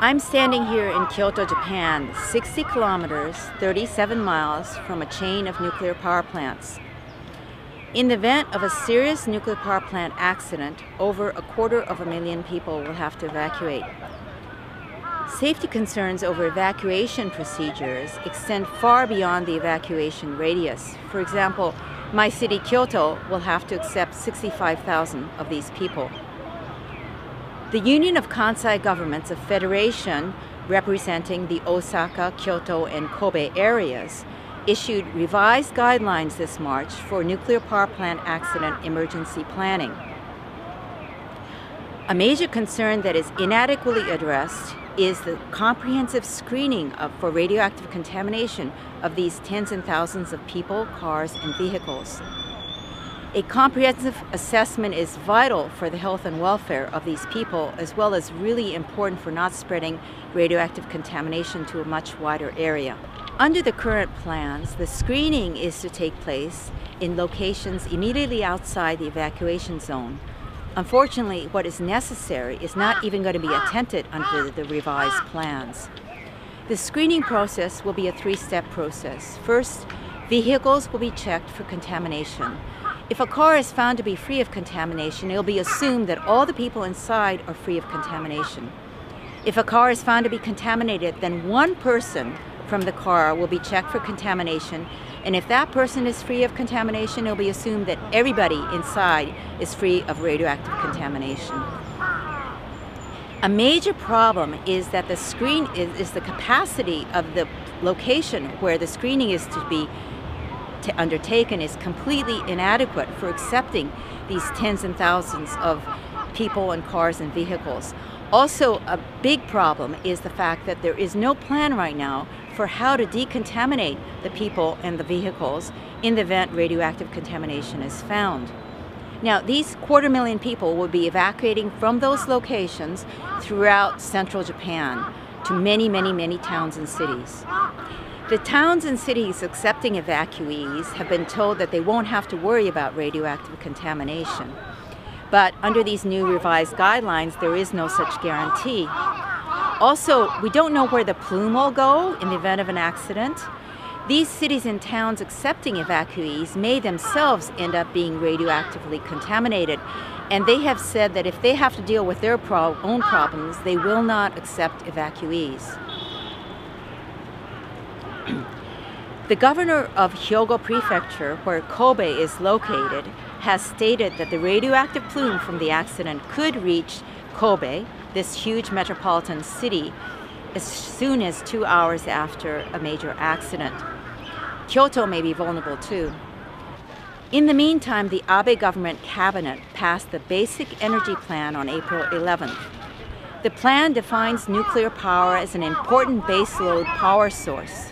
I'm standing here in Kyoto, Japan, 60 kilometers, 37 miles from a chain of nuclear power plants. In the event of a serious nuclear power plant accident, over 250,000 people will have to evacuate. Safety concerns over evacuation procedures extend far beyond the evacuation radius. For example, my city, Kyoto, will have to accept 65,000 of these people. The Union of Kansai Governments, a federation representing the Osaka, Kyoto, and Kobe areas, issued revised guidelines this March for nuclear power plant accident emergency planning. A major concern that is inadequately addressed is the comprehensive screening for radioactive contamination of these tens and thousands of people, cars, and vehicles. A comprehensive assessment is vital for the health and welfare of these people, as well as really important for not spreading radioactive contamination to a much wider area. Under the current plans, the screening is to take place in locations immediately outside the evacuation zone. Unfortunately, what is necessary is not even going to be attempted under the revised plans. The screening process will be a three-step process. First, vehicles will be checked for contamination. If a car is found to be free of contamination, it will be assumed that all the people inside are free of contamination. If a car is found to be contaminated, then one person from the car will be checked for contamination, and if that person is free of contamination, it will be assumed that everybody inside is free of radioactive contamination. A major problem is that the the capacity of the location where the screening is to be undertaken is completely inadequate for accepting these tens and thousands of people and cars and vehicles. Also, a big problem is the fact that there is no plan right now for how to decontaminate the people and the vehicles in the event radioactive contamination is found. Now, these 250,000 people will be evacuating from those locations throughout central Japan to many, many, many towns and cities. The towns and cities accepting evacuees have been told that they won't have to worry about radioactive contamination. But under these new revised guidelines, there is no such guarantee. Also, we don't know where the plume will go in the event of an accident. These cities and towns accepting evacuees may themselves end up being radioactively contaminated, and they have said that if they have to deal with their own problems, they will not accept evacuees. The governor of Hyogo Prefecture, where Kobe is located, has stated that the radioactive plume from the accident could reach Kobe, this huge metropolitan city, as soon as 2 hours after a major accident. Kyoto may be vulnerable too. In the meantime, the Abe government cabinet passed the Basic Energy Plan on April 11th. The plan defines nuclear power as an important baseload power source.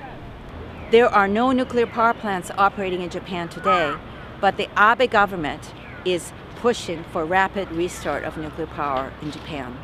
There are no nuclear power plants operating in Japan today, but the Abe government is pushing for rapid restart of nuclear power in Japan.